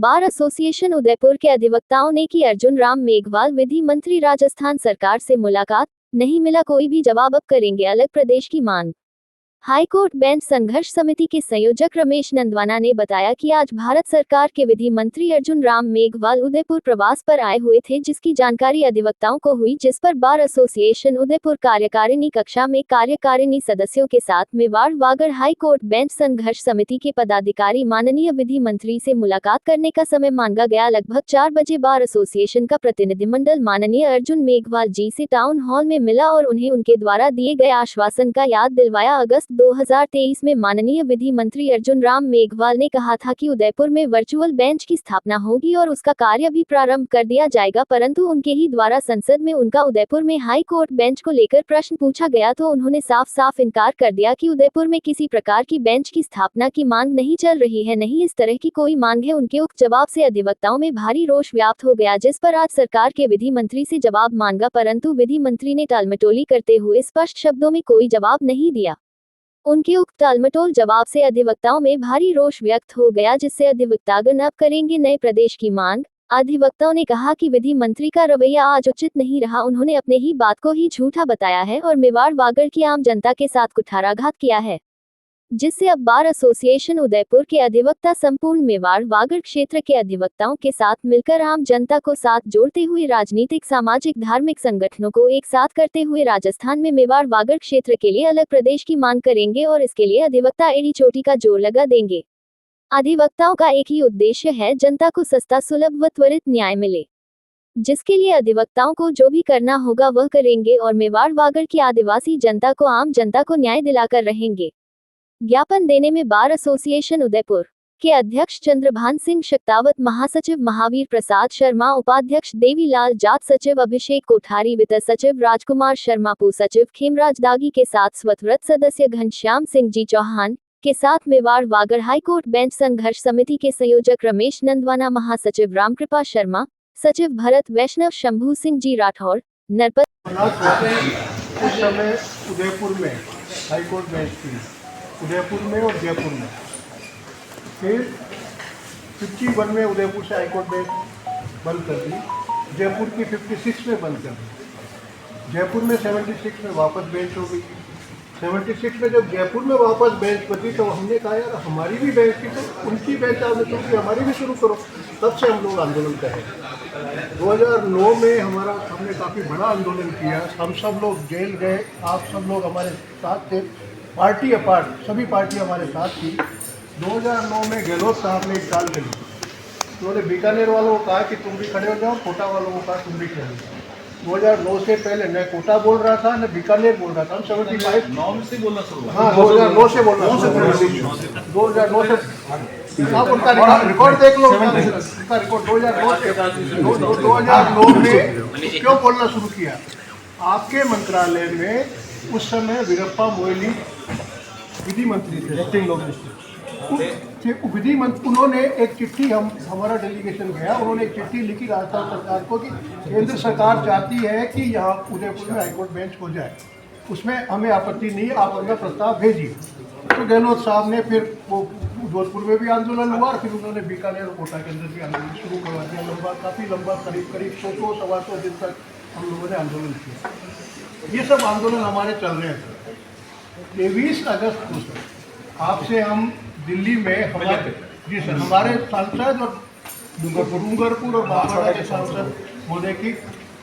Bar association Udaipur के अधिवक्ताओं ने की अर्जुन राम मेघवाल विधि मंत्री राजस्थान सरकार से मुलाकात, नहीं मिला कोई भी जवाब, अब करेंगे अलग प्रदेश की मांग। हाईकोर्ट बेंच संघर्ष समिति के संयोजक रमेश नंदवाना ने बताया कि आज भारत सरकार के विधि मंत्री अर्जुन राम मेघवाल उदयपुर प्रवास पर आए हुए थे, जिसकी जानकारी अधिवक्ताओं को हुई, जिस पर बार एसोसिएशन उदयपुर कार्यकारिणी कक्षा में कार्यकारिणी सदस्यों के साथ मेवाड़ वागड़ हाईकोर्ट बेंच संघर्ष समिति के पदाधिकारी माननीय विधि मंत्री से मुलाकात करने का समय मांगा गया। लगभग 4 बजे बार एसोसिएशन का प्रतिनिधिमंडल माननीय अर्जुन मेघवाल जी से टाउन हॉल में मिला और उन्हें उनके द्वारा दिए गए आश्वासन का याद दिलवाया। अगस्त 2023 में माननीय विधि मंत्री अर्जुन राम मेघवाल ने कहा था कि उदयपुर में वर्चुअल बेंच की स्थापना होगी और उसका कार्य भी प्रारंभ कर दिया जाएगा, परंतु उनके ही द्वारा संसद में उनका उदयपुर में हाई कोर्ट बेंच को लेकर प्रश्न पूछा गया तो उन्होंने साफ साफ इनकार कर दिया कि उदयपुर में किसी प्रकार की बेंच की स्थापना की मांग नहीं चल रही है, नहीं इस तरह की कोई मांग है। उनके उक्त जवाब से अधिवक्ताओं में भारी रोष व्याप्त हो गया, जिस पर आज सरकार के विधि मंत्री से जवाब मांगा, परंतु विधि मंत्री ने टालमटोली करते हुए स्पष्ट शब्दों में कोई जवाब नहीं दिया। उनके उक्त टालमटोल जवाब से अधिवक्ताओं में भारी रोष व्यक्त हो गया, जिससे अधिवक्तागण अब करेंगे नए प्रदेश की मांग। अधिवक्ताओं ने कहा कि विधि मंत्री का रवैया आज उचित नहीं रहा, उन्होंने अपने ही बात को ही झूठा बताया है और मेवाड़ वागड़ की आम जनता के साथ कुठाराघात किया है, जिससे अब बार एसोसिएशन उदयपुर के अधिवक्ता संपूर्ण मेवाड़ वागड़ क्षेत्र के अधिवक्ताओं के साथ मिलकर आम जनता को साथ जोड़ते हुए राजनीतिक, सामाजिक, धार्मिक संगठनों को एक साथ करते हुए राजस्थान में मेवाड़ वागड़ क्षेत्र के लिए अलग प्रदेश की मांग करेंगे और इसके लिए अधिवक्ता एड़ी चोटी का जोर लगा देंगे। अधिवक्ताओं का एक ही उद्देश्य है, जनता को सस्ता, सुलभ व त्वरित न्याय मिले, जिसके लिए अधिवक्ताओं को जो भी करना होगा वह करेंगे और मेवाड़ वागड़ की आदिवासी जनता को, आम जनता को न्याय दिलाकर रहेंगे। ज्ञापन देने में बार एसोसिएशन उदयपुर के अध्यक्ष चंद्रभान सिंह शक्तावत, महासचिव महावीर प्रसाद शर्मा, उपाध्यक्ष देवीलाल जाट, सचिव अभिषेक कोठारी, वित्त सचिव राजकुमार शर्मा, पू सचिव खेमराज दागी के साथ स्वतंत्र सदस्य घनश्याम सिंह जी चौहान के साथ मेवाड़ वागड़ हाईकोर्ट बेंच संघर्ष समिति के संयोजक रमेश नंदवाना, महासचिव रामकृपा शर्मा, सचिव भरत वैष्णव, शंभू सिंह जी राठौर, नरपत। उस समय उदयपुर में हाईकोर्ट बेंच थी, उदयपुर में और जयपुर में। फिर 51 में उदयपुर से हाईकोर्ट बेंच बंद कर दी, जयपुर की 56 में बंद कर दी, जयपुर में 76 में वापस बेंच हो गई। 76 में जब जयपुर में वापस बेंच बनी तो हमने कहा यार हमारी भी बेंच की, तो उनकी बेंच आपने शुरू की, हमारी भी शुरू करो। तब से हम लोग आंदोलन कर रहे हैं। 2009 में हमने काफ़ी बड़ा आंदोलन किया, हम सब लोग जेल गए, आप सब लोग हमारे साथ थे, पार्टी अपार्ट सभी पार्टियां हमारे साथ थी। 2009 में गहलोत साहब ने एक चाल चली, उन्होंने बीकानेर वालों को कहा कि तुम भी खड़े हो जाओ, कोटा वालों को कहा तुम भी खड़े हो जाओ। 2009 से पहले न कोटा बोल रहा था न बीकानेर बोल रहा था, हम 75 से बोलना शुरू हुआ। हाँ, 2009 से बोलना शुरू हुआ। 2009 से आप उनका रिकॉर्ड देख लो, उनका रिकॉर्ड 2009 में क्यों बोलना शुरू किया। आपके मंत्रालय में उस समय वीरप्पा मोइली विधि मंत्री थे, एक्टिंग विधि मंत्री। उन्होंने एक चिट्ठी, हमारा डेलीगेशन गया, उन्होंने एक चिट्ठी लिखी राजस्थान सरकार को कि केंद्र सरकार चाहती है कि यहाँ उदयपुर में हाईकोर्ट बेंच हो जाए, उसमें हमें आपत्ति नहीं है, आप अपना प्रस्ताव भेजिए। तो गहलोत साहब ने फिर वो जोधपुर में भी आंदोलन हुआ, फिर उन्होंने बीकानेर और कोटा के अंदर भी आंदोलन शुरू करवा दिया। काफ़ी लंबा, करीब 100-125 दिन तक हम लोगों ने आंदोलन किया। ये सब आंदोलन हमारे चल रहे थे। 23 अगस्त को सर आपसे हम दिल्ली में हमारे सांसद और डूंगरपुर और बांसवाड़ा के सांसद महोदय की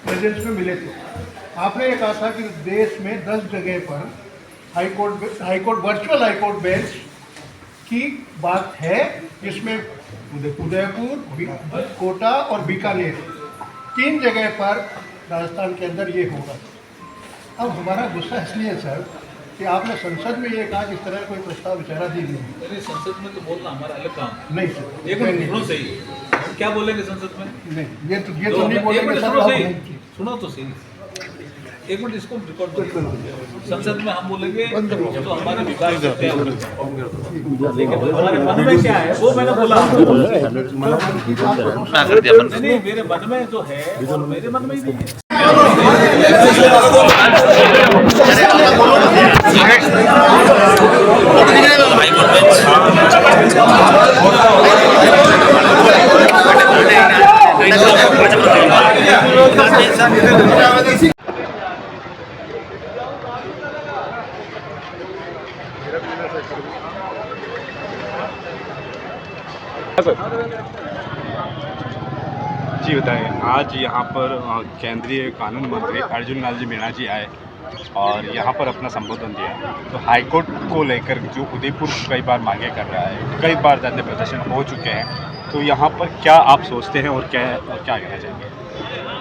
प्रेजेंस में मिले थे। आपने ये कहा था कि देश में 10 जगह पर हाईकोर्ट वर्चुअल हाईकोर्ट बेंच की बात है, जिसमें उदयपुर, कोटा और बीकानेर 3 जगह पर राजस्थान के अंदर ये होगा। अब हमारा गुस्सा इसलिए सर कि आपने संसद में ये कहा कि इस तरह कोई प्रस्ताव विचाराधीन नहीं। अरे संसद में तो बोलना हमारा अलग काम नहीं सर, एक मिनट सुनो सही, हम क्या बोलेंगे संसद में? नहीं, ये तो नहीं बोलेंगे सर। सुनो तो सही, एक मिनट इसको रिकॉर्ड करो। संसद में हम बोलेंगे तो हमारे विभाग से तय होगा, लेकिन हमारे मन में क्या है वो मैंने बोला। नहीं, मेरे मन में जो है और मेरे मन में ही नहीं है। हाईकोर्ट बेंच जी बताएं, आज यहाँ पर केंद्रीय कानून मंत्री अर्जुन लाल जी मीणा जी आए और यहाँ पर अपना संबोधन दिया। तो हाईकोर्ट को लेकर जो उदयपुर कई बार मांगे कर रहा है, कई बार धरने प्रदर्शन हो चुके हैं, तो यहाँ पर क्या आप सोचते हैं और क्या कहना चाहेंगे?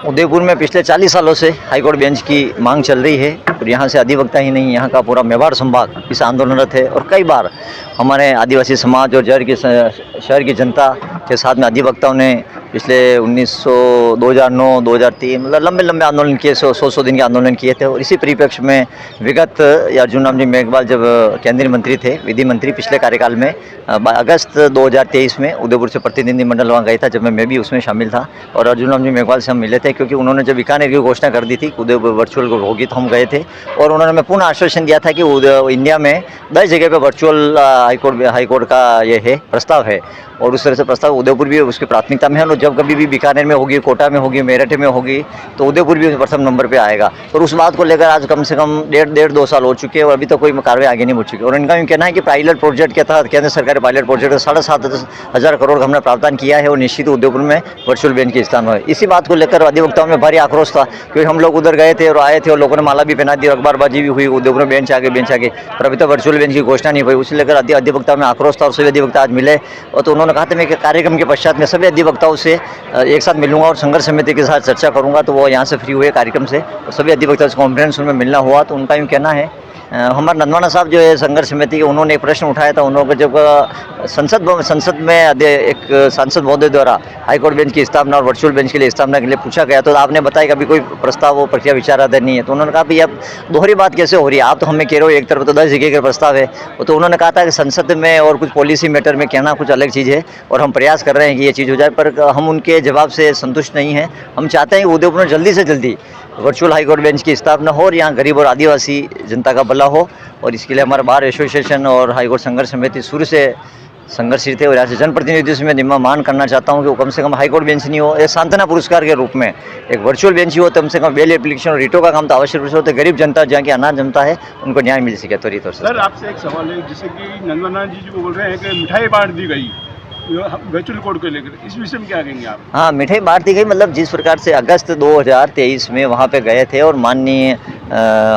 उदयपुर में पिछले 40 सालों से हाईकोर्ट बेंच की मांग चल रही है और यहाँ से अधिवक्ता ही नहीं, यहाँ का पूरा मेवाड़ संभाग इस आंदोलनरत है और कई बार हमारे आदिवासी समाज और शहर की जनता के साथ में अधिवक्ताओं ने पिछले 2009, 2003 मतलब लंबे लंबे आंदोलन किए, 100 दिन के आंदोलन किए थे। और इसी परिप्रेक्ष्य में विगत अर्जुन राम जी मेघवाल जब केंद्रीय मंत्री थे, विधि मंत्री पिछले कार्यकाल में, अगस्त 2023 में उदयपुर से प्रतिनिधिमंडल वहाँ गया था, जब मैं भी उसमें शामिल था और अर्जुन राम जी मेघवाल से हम मिले थे, क्योंकि उन्होंने जब बीकानेर की घोषणा कर दी थी उदयपुर वर्चुअल होगी, तो हम गए थे और उन्होंने हमें पूर्ण आश्वासन दिया था कि इंडिया में 10 जगह पे वर्चुअल हाईकोर्ट का ये है प्रस्ताव है और उस तरह से प्रस्ताव उदयपुर भी उसकी प्राथमिकता में है। और जब कभी भी बीकानेर में होगी, कोटा में होगी, मेरठ में होगी, तो उदयपुर भी प्रथम नंबर पे आएगा। और उस बात को लेकर आज कम से कम 1.5-2 साल हो चुके हैं और अभी तक कोई कार्रवाई आगे नहीं बढ़ चुकी। और इनका यूँ कहना है कि पायलट प्रोजेक्ट के तहत केंद्र सरकार पायलट प्रोजेक्ट 7,500 करोड़ का हमने प्रावधान किया है और निश्चित उदयपुर में वर्चुअल बेंच की स्थान है। इसी बात को लेकर अधिवक्ताओं में भारी आक्रोश था, क्योंकि हम लोग उधर गए थे और आए थे और लोगों ने माला भी पहना दी, अखबारबाजी भी हुई, उदयपुर में बेंच आगे पर अभी तक वर्चुअल बेंच की घोषणा नहीं हुई। उसे लेकर अधिवक्ताओं में आक्रोश था और सभी अधिवक्ता आज मिले और तो उन्होंने कहा था मैं कार्यक्रम के पश्चात में सभी अधिवक्ताओं से एक साथ मिलूंगा और संघर्ष समिति के साथ चर्चा करूंगा। तो वो यहाँ से फ्री हुए कार्यक्रम से और सभी अधिवक्ताओं से कॉन्फ्रेंस में मिलना हुआ। तो उनका यूँ कहना है, हमारे नंदवाना साहब जो है संघर्ष समिति के, उन्होंने एक प्रश्न उठाया था। उन्होंने जब संसद में एक सांसद महोदय द्वारा हाईकोर्ट बेंच की स्थापना और वर्चुअल बेंच के लिए स्थापना के लिए पूछा गया, तो आपने बताया कि अभी कोई प्रस्ताव वो प्रक्रिया विचाराधीन नहीं है। तो उन्होंने कहा कि अब दोहरी बात कैसे हो रही है, आप तो हमें कह रहे हो एक तरफ तो 10 जगह का प्रस्ताव है। तो उन्होंने कहा था कि संसद में और कुछ पॉलिसी मैटर में कहना कुछ अलग चीज़ है और हम प्रयास कर रहे हैं कि ये चीज़ हो जाए, पर हम उनके जवाब से संतुष्ट नहीं हैं। हम चाहते हैं कि उदयपुर में जल्दी से जल्दी वर्चुअल हाईकोर्ट बेंच की स्थापना हो और यहाँ गरीब और आदिवासी जनता का भला हो। और इसके लिए हमारे बार एसोसिएशन और हाईकोर्ट संघर्ष समिति शुरू से संघर्षित है और यहाँ से जनप्रतिनिधियों से मैं निम्न करना चाहता हूँ कि वो कम से कम हाईकोर्ट बेंच नहीं हो, एक सांत्वना पुरस्कार के रूप में एक वर्चुअल बेंच ही हो, कम से कम बेल एप्लीकेशन और रिटों का काम तो आवश्यक रूप से होता है। गरीब जनता, जहाँ की अनाथ जनता है, उनको न्याय मिल सके त्वरित तौर से। सर आपसे एक सवाल है, जैसे कि नंदवाना जी जो बोल रहे हैं कि मिठाई बांट दी गई वर्चुअल कोर्ट को लेकर, इस विषय में क्या कहेंगे आप? हाँ, मिठाई बांट दी गई, मतलब जिस प्रकार से अगस्त 2023 में वहाँ पे गए थे और माननीय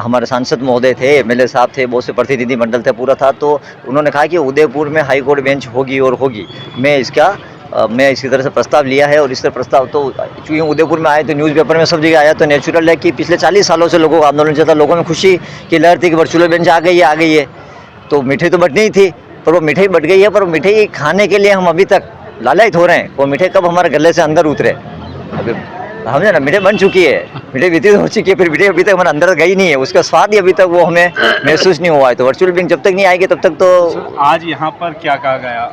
हमारे सांसद महोदय थे, एमएलए साहब थे, बहुत से प्रतिनिधि मंडल थे, पूरा था, तो उन्होंने कहा कि उदयपुर में हाई कोर्ट बेंच होगी और होगी। मैं इसी तरह से प्रस्ताव लिया है और इस तरह प्रस्ताव तो चूँकि उदयपुर में आए तो न्यूज़पेपर में सब जगह आया, तो नेचुरल है कि पिछले 40 सालों से लोगों का आंदोलन चलता, लोगों में खुशी की लहर थी कि वर्चुअल बेंच आ गई है, तो मिठाई तो बटनी ही थी, पर वो मिठाई बट गई है, पर मिठाई खाने के लिए हम अभी तक लालच हो रहे हैं। वो मिठाई कब हमारे गले से अंदर उतरे, अभी हमने ना मिठाई बन चुकी है, मिठाई वितरित हो चुकी है, फिर मिठाई अभी तक हमारे अंदर गई नहीं है, उसका स्वाद ही अभी तक वो हमें महसूस नहीं हुआ है। तो वर्चुअल बेंच जब तक नहीं आएगी तब तक तो आज यहाँ पर क्या कहा गया?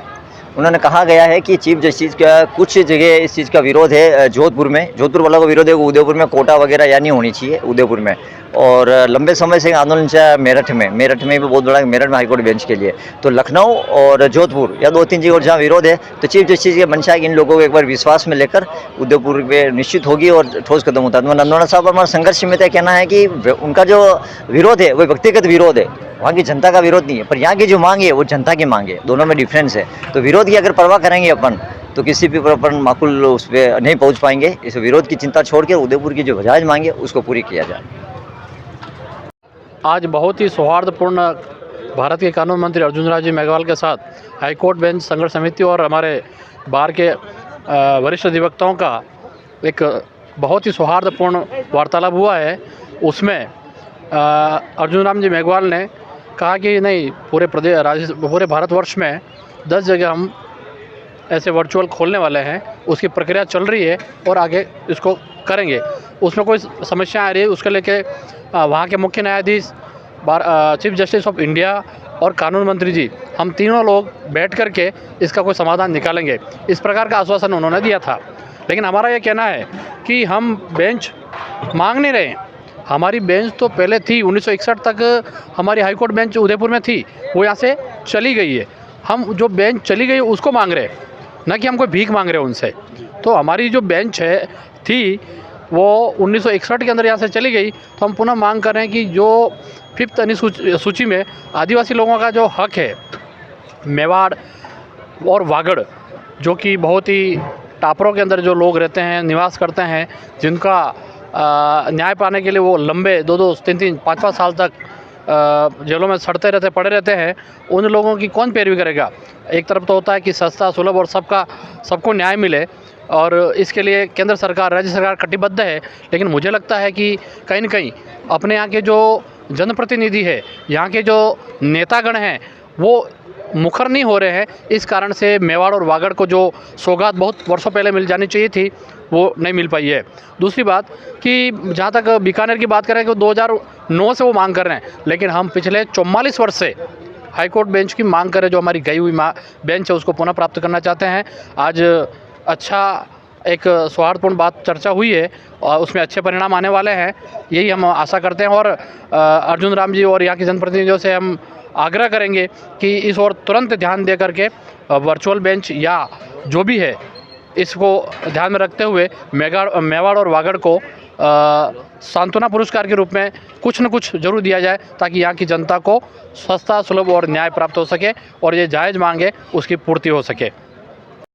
उन्होंने कहा गया है कि चीफ जस्टिस का कुछ जगह इस चीज़ का विरोध है, जोधपुर वाला का विरोध है, उदयपुर में कोटा वगैरह या नहीं होनी चाहिए उदयपुर में। और लंबे समय से आंदोलन चला मेरठ में भी बहुत बड़ा, मेरठ में हाईकोर्ट बेंच के लिए। तो लखनऊ और जोधपुर या 2-3 जगह और जहाँ विरोध है, तो चीफ जस्टिस की मंशा है कि इन लोगों को एक बार विश्वास में लेकर उदयपुर में निश्चित होगी और ठोस कदम उठाते हैं। नंदवाना साहब हमारा संघर्ष समिति का कहना है कि उनका जो विरोध है वो व्यक्तिगत विरोध है, वहाँ की जनता का विरोध नहीं है, पर यहाँ की जो मांग है वो जनता की मांग है, दोनों में डिफरेंस है। तो विरोध की अगर परवाह करेंगे अपन तो किसी भी पर अपन माकूल उस पर नहीं पहुँच पाएंगे। इस विरोध की चिंता छोड़ के उदयपुर की जो जायज़ मांग है उसको पूरी किया जाए। आज बहुत ही सौहार्दपूर्ण भारत के कानून मंत्री अर्जुन राम जी मेघवाल के साथ हाईकोर्ट बेंच संघर्ष समिति और हमारे बार के वरिष्ठ अधिवक्ताओं का एक बहुत ही सौहार्दपूर्ण वार्तालाप हुआ है। उसमें अर्जुन राम जी मेघवाल ने कहा कि नहीं, पूरे भारतवर्ष में 10 जगह हम ऐसे वर्चुअल खोलने वाले हैं, उसकी प्रक्रिया चल रही है और आगे इसको करेंगे। उसमें कोई समस्या आ रही है उसके लेके वहाँ के मुख्य न्यायाधीश, चीफ जस्टिस ऑफ इंडिया और कानून मंत्री जी, हम तीनों लोग बैठ कर के इसका कोई समाधान निकालेंगे, इस प्रकार का आश्वासन उन्होंने दिया था। लेकिन हमारा ये कहना है कि हम बेंच मांग नहीं रहे। हमारी बेंच तो पहले थी, 1961 तक हमारी हाईकोर्ट बेंच उदयपुर में थी, वो यहाँ से चली गई है। हम जो बेंच चली गई उसको मांग रहे, ना कि हम कोई भीख मांग रहे उनसे। तो हमारी जो बेंच थी वो 1961 के अंदर यहाँ से चली गई, तो हम पुनः मांग कर रहे हैं कि जो 5th अनुसूची में आदिवासी लोगों का जो हक है, मेवाड़ और वागड़, जो कि बहुत ही टापरों के अंदर जो लोग रहते हैं, निवास करते हैं, जिनका न्याय पाने के लिए वो लंबे 2-2, 3-3, 5-5 साल तक जेलों में सड़ते रहते, पड़े रहते हैं, उन लोगों की कौन पैरवी करेगा। एक तरफ तो होता है कि सस्ता, सुलभ और सबको न्याय मिले, और इसके लिए केंद्र सरकार, राज्य सरकार कटिबद्ध है। लेकिन मुझे लगता है कि कहीं न कहीं अपने यहाँ के जो जनप्रतिनिधि है, यहाँ के जो नेतागण हैं, वो मुखर नहीं हो रहे हैं। इस कारण से मेवाड़ और वागड़ को जो सौगात बहुत वर्षों पहले मिल जानी चाहिए थी, वो नहीं मिल पाई है। दूसरी बात कि जहाँ तक बीकानेर की बात करें कि 2009 से वो मांग कर रहे हैं, लेकिन हम पिछले 44 वर्ष से हाईकोर्ट बेंच की मांग करें, जो हमारी गई हुई बेंच है, उसको पुनः प्राप्त करना चाहते हैं। आज अच्छा एक सौहार्दपूर्ण बात चर्चा हुई है और उसमें अच्छे परिणाम आने वाले हैं, यही हम आशा करते हैं। और अर्जुन राम जी और यहाँ के जनप्रतिनिधियों से हम आग्रह करेंगे कि इस ओर तुरंत ध्यान दे करके वर्चुअल बेंच या जो भी है, इसको ध्यान में रखते हुए मेवाड़ और वागड़ को सांत्वना पुरस्कार के रूप में कुछ न कुछ जरूर दिया जाए, ताकि यहाँ की जनता को सस्ता, सुलभ और न्याय प्राप्त हो सके और ये जायज़ मांगे उसकी पूर्ति हो सके।